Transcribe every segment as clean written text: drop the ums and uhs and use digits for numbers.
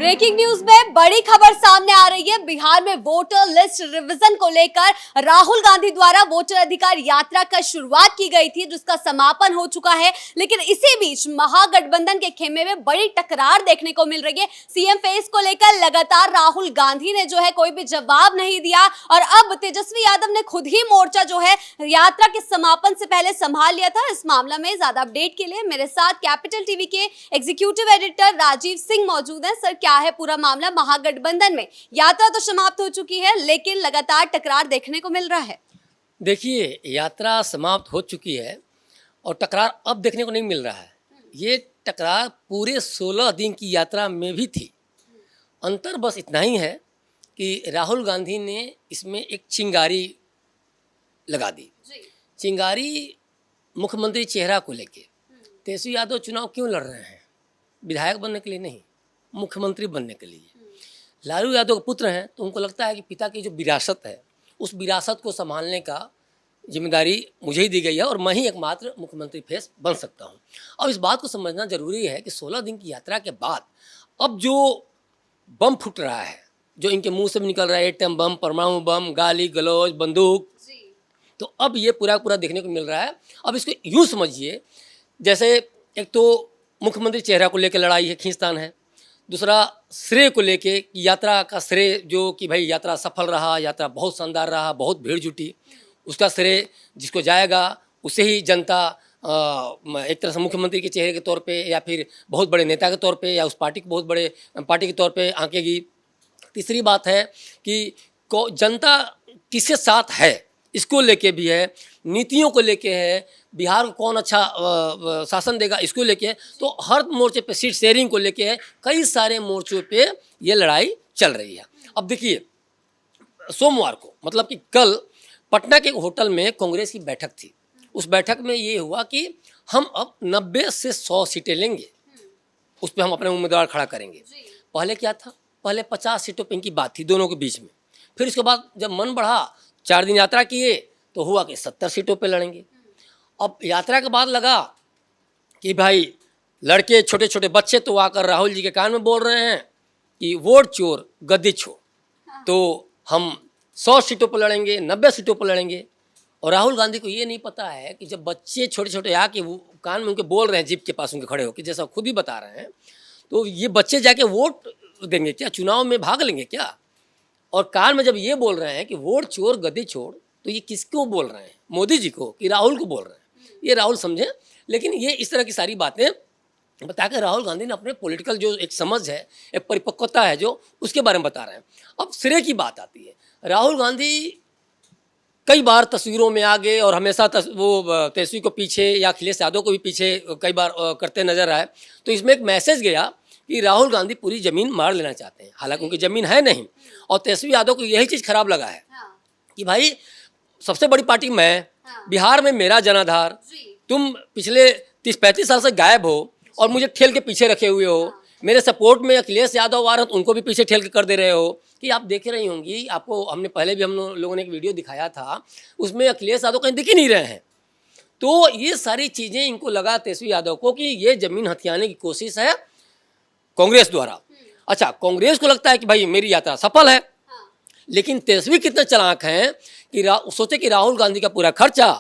Breaking news में बड़ी खबर सामने आ रही है। बिहार में वोटर लिस्ट रिवीजन को लेकर राहुल गांधी द्वारा वोटर अधिकार यात्रा का शुरुआत की गई थी, जिसका समापन हो चुका है। लेकिन इसी बीच महागठबंधन के खेमे में बड़ी टकरार देखने को मिल रही है। सीएम फेस को लेकर लगातार राहुल गांधी ने जो है कोई भी जवाब नहीं दिया और अब तेजस्वी यादव ने खुद ही मोर्चा जो है यात्रा के समापन से पहले संभाल लिया था। इस मामला में ज्यादा अपडेट के लिए मेरे साथ कैपिटल टीवी के एग्जीक्यूटिव एडिटर राजीव सिंह मौजूद हैं। सर, क्या है पूरा मामला? महागठबंधन में यात्रा तो समाप्त हो चुकी है, लेकिन लगातार टकरार देखने को मिल रहा है। देखिए, यात्रा समाप्त हो चुकी है और टकरार अब देखने को नहीं मिल रहा है। ये टकरार पूरे 16 दिन की यात्रा में भी थी। अंतर बस इतना ही है कि राहुल गांधी ने इसमें एक चिंगारी लगा दी। चिंगारी मुख्यमंत्री चेहरा को लेके। तेजस्वी यादव चुनाव क्यों लड़ रहे हैं? विधायक बनने के लिए नहीं, मुख्यमंत्री बनने के लिए। लालू यादव के पुत्र हैं, तो उनको लगता है कि पिता की जो विरासत है, उस विरासत को संभालने का जिम्मेदारी मुझे ही दी गई है और मैं ही एकमात्र मुख्यमंत्री फेस बन सकता हूं। अब इस बात को समझना जरूरी है कि 16 दिन की यात्रा के बाद अब जो बम फूट रहा है, जो इनके मुंह से भी निकल रहा है, एटम बम, परमाणु बम, गाली गलौज, बंदूक, तो अब ये पूरा देखने को मिल रहा है। अब इसको यूँ समझिए, जैसे एक तो मुख्यमंत्री चेहरा को लेकर लड़ाई है, खींचतान है। दूसरा श्रेय को लेके, यात्रा का श्रेय जो कि भाई यात्रा सफल रहा, यात्रा बहुत शानदार रहा, बहुत भीड़ जुटी, उसका श्रेय जिसको जाएगा उसे ही जनता एक तरह से मुख्यमंत्री के चेहरे के तौर पे या फिर बहुत बड़े नेता के तौर पे या उस पार्टी को बहुत बड़े पार्टी के तौर पे आंकेगी। तीसरी बात है कि जनता किसके साथ है, इसको लेके भी है। नीतियों को लेके है, बिहार को कौन अच्छा शासन देगा, इसको लेके है। तो हर मोर्चे पे सीट शेयरिंग को लेके है। कई सारे मोर्चों पे ये लड़ाई चल रही है। अब देखिए, सोमवार को मतलब कि कल पटना के एक होटल में कांग्रेस की बैठक थी। उस बैठक में ये हुआ कि हम अब 90 से 100 सीटें लेंगे, उस पर हम अपने उम्मीदवार खड़ा करेंगे। पहले क्या था? पहले 50 सीटों पर इनकी बात थी दोनों के बीच में। फिर उसके बाद जब मन बढ़ा, 4 दिन यात्रा किए, तो हुआ कि 70 सीटों पे लड़ेंगे। अब यात्रा के बाद लगा कि भाई लड़के, छोटे छोटे बच्चे तो आकर राहुल जी के कान में बोल रहे हैं कि वोट चोर गद्दी छोड़, तो हम 100 सीटों पर लड़ेंगे, 90 सीटों पर लड़ेंगे। और राहुल गांधी को ये नहीं पता है कि जब बच्चे छोटे छोटे आके वो कान में उनके बोल रहे हैं, जीप के पास उनके खड़े होकर, जैसा खुद ही बता रहे हैं, तो ये बच्चे जाके वोट देंगे क्या? चुनाव में भाग लेंगे क्या? और कान में जब ये बोल रहे हैं कि वोट चोर गद्दी छोड़, तो ये किसको बोल रहे हैं? मोदी जी को कि राहुल को बोल रहे हैं? ये राहुल समझे। लेकिन ये इस तरह की सारी बातें बताकर राहुल गांधी ने अपने पॉलिटिकल जो एक समझ है, एक परिपक्वता है जो, उसके बारे में बता रहे हैं। अब श्रेय की बात आती है। राहुल गांधी कई बार तस्वीरों में आ गए और हमेशा वो तेजस्वी को पीछे या अखिलेश यादव को भी पीछे कई बार करते नजर आए। तो इसमें एक मैसेज गया कि राहुल गांधी पूरी ज़मीन मार लेना चाहते हैं, हालांकि उनकी ज़मीन है नहीं। और तेजस्वी यादव को यही चीज़ खराब लगा है कि भाई सबसे बड़ी पार्टी मैं, बिहार में मेरा जनाधार, तुम पिछले 30-35 साल से गायब हो और मुझे ठेल के पीछे रखे हुए हो। मेरे सपोर्ट में अखिलेश यादव आ रहे हैं, तो उनको भी पीछे ठेल के कर दे रहे हो। कि आप देख रही होंगी, आपको हमने पहले भी हम लोगों ने एक वीडियो दिखाया था, उसमें अखिलेश यादव कहीं दिख ही नहीं रहे हैं। तो ये सारी चीज़ें इनको लगा तेजस्वी यादव को कि ये ज़मीन हथियाने की कोशिश है कांग्रेस द्वारा। अच्छा, कांग्रेस को लगता है कि भाई मेरी यात्रा सफल है। लेकिन तेजस्वी कितने चालाक हैं कि सोचे कि राहुल गांधी का पूरा खर्चा,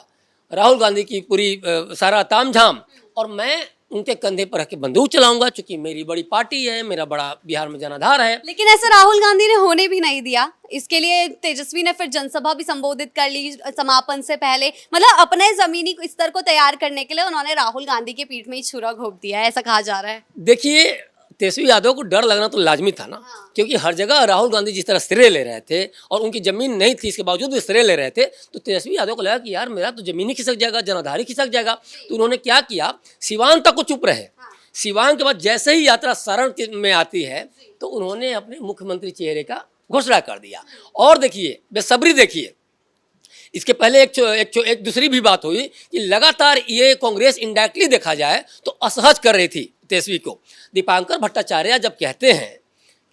राहुल गांधी की पूरी सारा तामझाम, और मैं उनके कंधे पर रख के बंदूक चलाऊंगा, क्योंकि मेरी बड़ी पार्टी है, मेरा बड़ा बिहार में जनाधार है। लेकिन ऐसा राहुल गांधी ने होने भी नहीं दिया। इसके लिए तेजस्वी ने फिर जनसभा भी संबोधित कर ली समापन से पहले। मतलब अपने जमीनी स्तर को तैयार करने के लिए उन्होंने राहुल गांधी के पीठ में ही छुरा घोंप दिया है, ऐसा कहा जा रहा है। देखिए, तेजस्वी यादव को डर लगना तो लाजमी था ना। क्योंकि हर जगह राहुल गांधी जिस तरह श्रेय ले रहे थे और उनकी जमीन नहीं थी, इसके बावजूद भी श्रेय ले रहे थे, तो तेजस्वी यादव को लगा कि यार मेरा तो जमीन ही खिसक जाएगा, जनाधार ही खिसक जाएगा। तो उन्होंने क्या किया, सिवान तक को चुप रहे। सिवान के बाद जैसे ही यात्रा सारण में आती है, तो उन्होंने अपने मुख्यमंत्री चेहरे का घोषणा कर दिया। और देखिए, बेसब्री देखिए, इसके पहले एक दूसरी भी बात हुई कि लगातार ये कांग्रेस इंडायरेक्टली देखा जाए तो असहज कर रही थी तेजस्वी को। दीपांकर भट्टाचार्य जब कहते हैं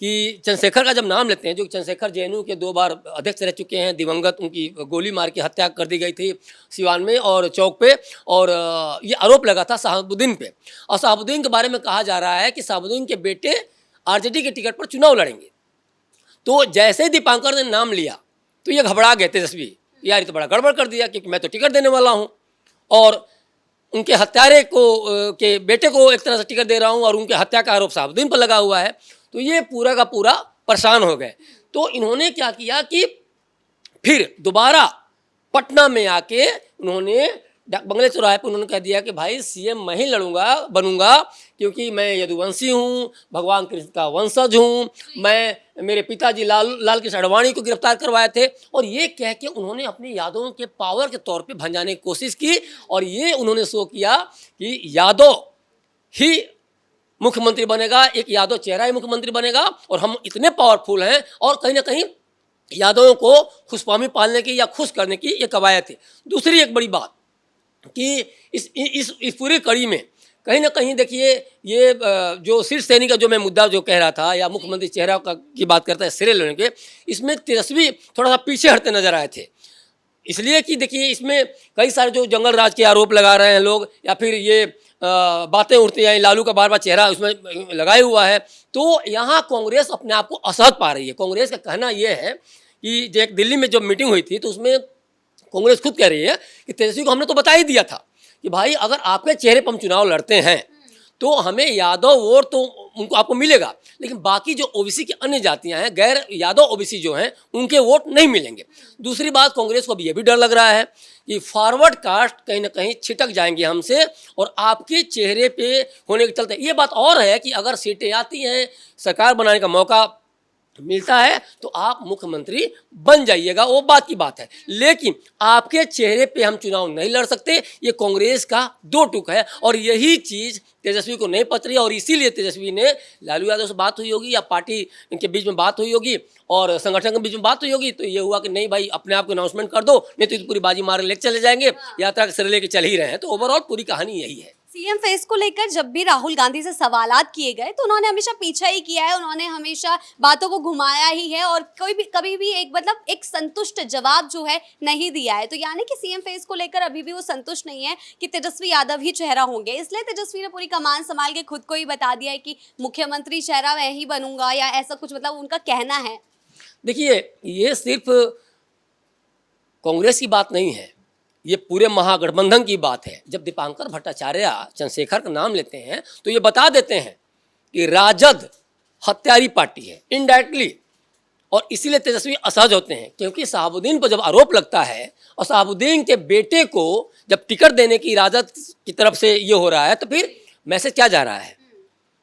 कि चंद्रशेखर का जब नाम लेते हैं, जो चंद्रशेखर जेएनयू के 2 बार अध्यक्ष रह चुके हैं, दिवंगत, उनकी गोली मार के हत्या कर दी गई थी सिवान में और चौक पे, और ये आरोप लगा था शहाबुद्दीन पे। और शहाबुद्दीन के बारे में कहा जा रहा है कि शहाबुद्दीन के बेटे आरजेडी के टिकट पर चुनाव लड़ेंगे। तो जैसे ही दीपांकर ने नाम लिया तो ये घबरा गए तेजस्वी, यार ये तो बड़ा गड़बड़ कर दिया, क्योंकि मैं तो टिकट देने वाला हूँ और उनके हत्यारे को के बेटे को एक तरह से टिकट दे रहा हूँ और उनके हत्या का आरोप शहाबुद्दीन पर लगा हुआ है। तो ये पूरा का पूरा परेशान हो गए। तो इन्होंने क्या किया कि फिर दोबारा पटना में आके उन्होंने बंगले चौराहे पर उन्होंने कह दिया कि भाई सीएम मैं ही बनूंगा, क्योंकि मैं यदुवंशी हूँ, भगवान कृष्ण का वंशज हूँ, मैं मेरे पिताजी लाल कृष्ण आडवाणी को गिरफ्तार करवाए थे। और ये कह के उन्होंने अपने यादवों के पावर के तौर पे भंजाने की कोशिश की और ये उन्होंने शो किया कि यादव ही मुख्यमंत्री बनेगा, एक यादव चेहरा ही मुख्यमंत्री बनेगा और हम इतने पावरफुल हैं। और कहीं ना कहीं यादवों को खुशफहमी पालने की या खुश करने की ये कवायद थी। दूसरी एक बड़ी बात कि इस पूरी कड़ी में कहीं ना कहीं देखिए ये जो शीर्ष सैनिक का जो मैं मुद्दा जो कह रहा था या मुख्यमंत्री चेहरा की बात करता है श्रेय लेने के, इसमें तेजस्वी थोड़ा सा पीछे हटते नजर आए थे। इसलिए कि देखिए इसमें कई सारे जो जंगल राज के आरोप लगा रहे हैं लोग या फिर ये बातें उठती हैं, लालू का बार बार चेहरा उसमें लगाए हुआ है, तो यहाँ कांग्रेस अपने आप को असहज पा रही है। कांग्रेस का कहना यह है कि जो एक दिल्ली में जब मीटिंग हुई थी तो उसमें कांग्रेस खुद कह रही है कि तेजस्वी को हमने तो बता ही दिया था कि भाई अगर आपके चेहरे पर हम चुनाव लड़ते हैं तो हमें यादव वोट तो उनको आपको मिलेगा, लेकिन बाकी जो ओबीसी की अन्य जातियां हैं, गैर यादव ओबीसी जो हैं, उनके वोट नहीं मिलेंगे। दूसरी बात कांग्रेस को अब ये भी डर लग रहा है कि फॉरवर्ड कास्ट कहीं ना कहीं छिटक जाएंगे हमसे और आपके चेहरे पे होने के चलते। ये बात और है कि अगर सीटें आती हैं, सरकार बनाने का मौका मिलता है तो आप मुख्यमंत्री बन जाइएगा, वो बात की बात है, लेकिन आपके चेहरे पे हम चुनाव नहीं लड़ सकते। ये कांग्रेस का दो टूक है और यही चीज़ तेजस्वी को नहीं पच रही और इसीलिए तेजस्वी ने लालू यादव से बात हुई होगी या पार्टी के बीच में बात हुई होगी और संगठन के बीच में बात हुई होगी, तो ये हुआ कि नहीं भाई अपने आप को अनाउंसमेंट कर दो, नहीं तो पूरी बाजी मार लेके चले जाएंगे, यात्रा के सिरे लेके चल ही रहे हैं। तो ओवरऑल पूरी कहानी यही है। सीएम फेस को लेकर जब भी राहुल गांधी से सवालात किए गए तो उन्होंने हमेशा पीछा ही किया है, उन्होंने हमेशा बातों को घुमाया ही है और कभी भी एक संतुष्ट जवाब जो है नहीं दिया है। तो यानी कि सीएम फेस को लेकर अभी भी वो संतुष्ट नहीं है कि तेजस्वी यादव ही चेहरा होंगे, इसलिए तेजस्वी ने पूरी कमान संभाल के खुद को ही बता दिया है कि मुख्यमंत्री चेहरा मैं ही बनूंगा या ऐसा कुछ, मतलब उनका कहना है। देखिए ये सिर्फ कांग्रेस की बात नहीं है, ये पूरे महागठबंधन की बात है। जब दीपांकर भट्टाचार्य चंद्रशेखर का नाम लेते हैं तो ये बता देते हैं कि राजद हत्यारी पार्टी है इनडायरेक्टली, और इसीलिए तेजस्वी असहज होते हैं क्योंकि शहाबुद्दीन पर जब आरोप लगता है और शहाबुद्दीन के बेटे को जब टिकट देने की राजद की तरफ से ये हो रहा है तो फिर मैसेज क्या जा रहा है।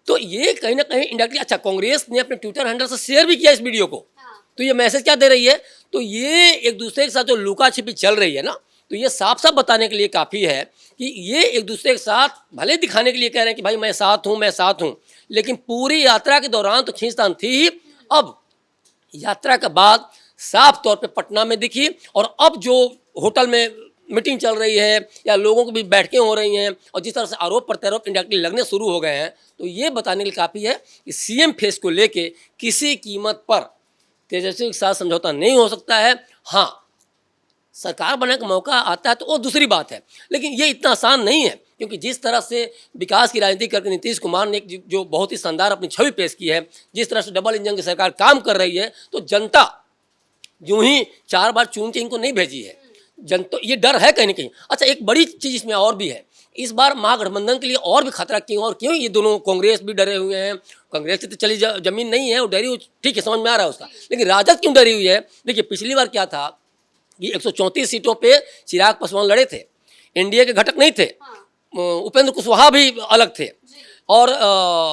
तो ये कहीं ना कहीं इनडायरेक्टली, अच्छा कांग्रेस ने अपने ट्विटर हैंडल से शेयर भी किया इस वीडियो को, तो ये मैसेज क्या दे रही है, तो ये एक दूसरे के साथ जो लुका छिपी चल रही है ना, तो ये साफ साफ बताने के लिए काफ़ी है कि ये एक दूसरे के साथ भले दिखाने के लिए कह रहे हैं कि भाई मैं साथ हूँ, लेकिन पूरी यात्रा के दौरान तो खींचतान थी ही। अब यात्रा के बाद साफ तौर पे पटना में दिखी और अब जो होटल में मीटिंग चल रही है या लोगों की भी बैठकें हो रही हैं और जिस तरह से आरोप प्रत्यारोप इंडायरेक्टली लगने शुरू हो गए हैं, तो ये बताने के लिए काफ़ी है कि सीएम फेस को लेके किसी कीमत पर तेजस्वी के साथ समझौता नहीं हो सकता है। हाँ, सरकार बनने का मौका आता है तो वो दूसरी बात है, लेकिन ये इतना आसान नहीं है क्योंकि जिस तरह से विकास की राजनीति करके नीतीश कुमार ने जो बहुत ही शानदार अपनी छवि पेश की है, जिस तरह से डबल इंजन की सरकार काम कर रही है, तो जनता यूं ही 4 बार चुन के इनको नहीं भेजी है। तो ये डर है कहीं ना कहीं। अच्छा, एक बड़ी चीज़ इसमें और भी है, इस बार महागठबंधन के लिए और भी खतरा क्यों ये दोनों कांग्रेस भी डरे हुए हैं। कांग्रेस की तो चली जमीन नहीं है, वो डरी हुई, ठीक है, समझ में आ रहा है उसका, लेकिन राजद क्यों डरी हुई है। देखिए पिछली बार क्या था कि 134 सीटों पे चिराग पासवान लड़े थे, एनडीए के घटक नहीं थे, उपेंद्र कुशवाहा भी अलग थे और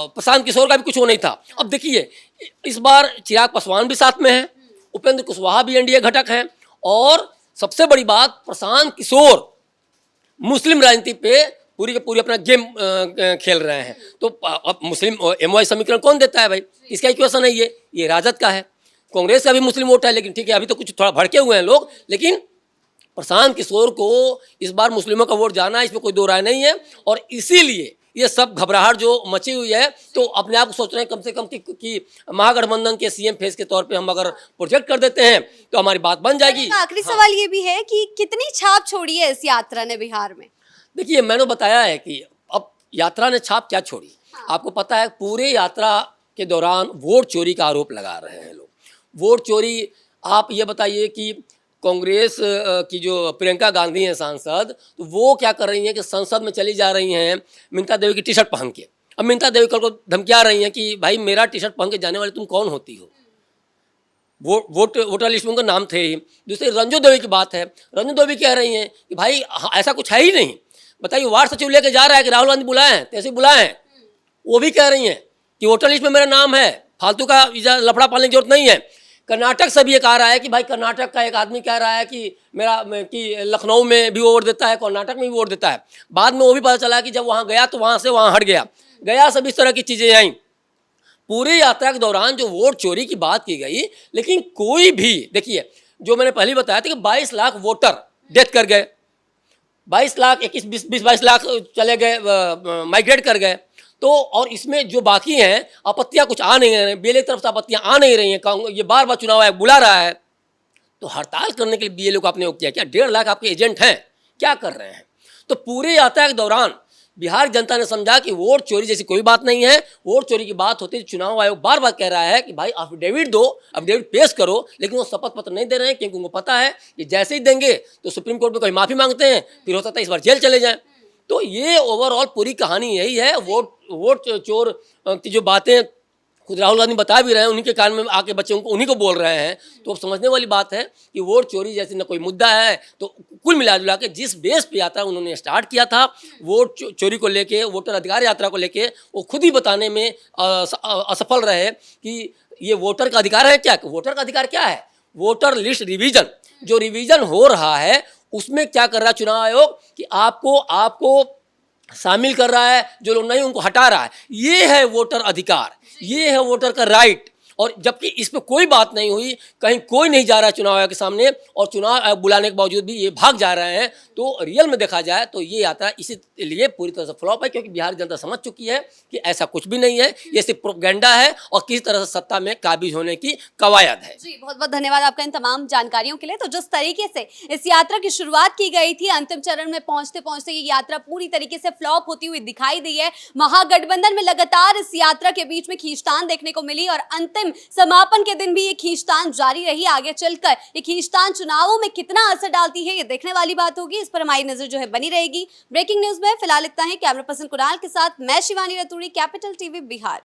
प्रशांत किशोर का भी कुछ वो नहीं था। अब देखिए इस बार चिराग पासवान भी साथ में है, उपेंद्र कुशवाहा भी एनडीए घटक हैं और सबसे बड़ी बात प्रशांत किशोर मुस्लिम राजनीति पे पूरी के पूरी अपना गेम खेल रहे हैं। तो अब मुस्लिम एमवाई समीकरण कौन देता है भाई, इसका इक्वेशन है ये राजद का है। कांग्रेस का भी मुस्लिम वोट है, लेकिन ठीक है अभी तो कुछ थोड़ा भड़के हुए हैं लोग, लेकिन प्रशांत किशोर को इस बार मुस्लिमों का वोट जाना है, इसमें कोई दो राय नहीं है। और इसीलिए ये सब घबराहट जो मची हुई है, तो अपने आप को सोच रहे हैं कम से कम कि महागठबंधन के सीएम फेस के तौर पे हम अगर प्रोजेक्ट कर देते हैं तो हमारी बात बन जाएगी। आखिरी सवाल ये भी है कि कितनी छाप छोड़ी है इस यात्रा ने बिहार में। देखिए मैंने बताया है कि अब यात्रा ने छाप क्या छोड़ी। आपको पता है पूरे यात्रा के दौरान वोट चोरी का आरोप लगा रहे हैं लोग। वोट चोरी, आप ये बताइए कि कांग्रेस की जो प्रियंका गांधी हैं सांसद, तो वो क्या कर रही हैं कि संसद में चली जा रही हैं मिंता देवी की टी शर्ट पहन के। अब मिंता देवी कल को धमकिया रही हैं कि भाई मेरा टी शर्ट पहन के जाने वाले तुम कौन होती हो। वोटर लिस्ट में उनका नाम थे ही। दूसरी रंजू देवी की बात है, रंजू देवी कह रही हैं कि भाई ऐसा कुछ है ही नहीं। बताइए, वार्ड सचिव लेके जा रहा है कि राहुल गांधी बुलाए हैं, तहसील बुलाए हैं, वो भी कह रही हैं कि वोटर लिस्ट में मेरा नाम है, फालतू का लफड़ा पालने की जरूरत नहीं है। कर्नाटक से भी ये कह रहा है कि भाई कर्नाटक का एक आदमी कह रहा है कि कि लखनऊ में भी वोट देता है, कर्नाटक में भी वोट देता है। बाद में वो भी पता चला कि जब वहाँ गया तो वहाँ से वहाँ हट गया। गया सब इस तरह की चीज़ें आई। पूरी यात्रा के दौरान जो वोट चोरी की बात की गई, लेकिन कोई भी, देखिए जो मैंने पहले बताया था कि 22 लाख वोटर डेथ कर गए, 22 लाख 22 लाख चले गए, माइग्रेट कर गए। तो और इसमें जो बाकी हैं आपत्तियां कुछ आ नहीं रही, बीएलओ की तरफ से आपत्तियां आ नहीं रही हैं। ये बार बार चुनाव आयोग बुला रहा है, तो हड़ताल करने के लिए बीएलओ को आपने वो किया क्या? 1.5 लाख आपके एजेंट हैं, क्या कर रहे हैं? तो पूरे यात्रा के दौरान बिहार जनता ने समझा कि वोट चोरी जैसी कोई बात नहीं है। वोट चोरी की बात होती है, चुनाव आयोग बार बार कह रहा है कि भाई अफिडेविट दो, अफिडेविट पेश करो, लेकिन वो शपथ पत्र नहीं दे रहे हैं, क्योंकि उनको पता है कि जैसे ही देंगे तो सुप्रीम कोर्ट में कहीं माफ़ी मांगते हैं, फिर हो सकता है इस बार जेल चले जाएं। तो ये ओवरऑल पूरी कहानी यही है। वोट चोर की जो बातें खुद राहुल गांधी बता भी रहे हैं, उन्हीं के कान में आके बच्चे उन्हीं को बोल रहे हैं। तो अब समझने वाली बात है कि वोट चोरी जैसे न कोई मुद्दा है। तो कुल मिला जुला के जिस बेस पे यात्रा उन्होंने स्टार्ट किया था वोट चोरी को लेके, वोटर अधिकार यात्रा को लेके, वो खुद ही बताने में असफल रहे कि ये वोटर का अधिकार है क्या। वोटर का अधिकार क्या है? वोटर लिस्ट रिवीजन, जो रिवीजन हो रहा है उसमें क्या कर रहा है चुनाव आयोग कि आपको शामिल कर रहा है, जो लोग नहीं उनको हटा रहा है। ये है वोटर अधिकार, ये है वोटर का राइट। और जबकि इस पर कोई बात नहीं हुई, कहीं कोई नहीं जा रहा है चुनाव आयोग के सामने, और चुनाव आयोग बुलाने के बावजूद भी ये भाग जा रहे हैं। तो रियल में देखा जाए तो ये यात्रा इसीलिए पूरी तरह से फ्लॉप है, क्योंकि बिहार की जनता समझ चुकी है कि ऐसा कुछ भी नहीं है, ये सिर्फ प्रोपेगेंडा है और किसी तरह से सत्ता में काबिज होने की कवायद है। जी, बहुत बहुत धन्यवाद आपका इन तमाम जानकारियों के लिए। तो जिस तरीके से इस यात्रा की शुरुआत की गई थी, अंतिम चरण में पहुंचते पहुंचते ये यात्रा पूरी तरीके से फ्लॉप होती हुई दिखाई दी है। महागठबंधन में लगातार इस यात्रा के बीच में खींचतान देखने को मिली और अंतिम समापन के दिन भी ये खींचतान जारी रही। आगे चलकर ये खींचतान चुनावों में कितना असर डालती है, ये देखने वाली बात होगी। इस पर हमारी नजर जो है बनी रहेगी। ब्रेकिंग न्यूज में फिलहाल इतना ही। कैमरा पर्सन कुणाल के साथ मैं शिवानी रतूड़ी, कैपिटल टीवी बिहार।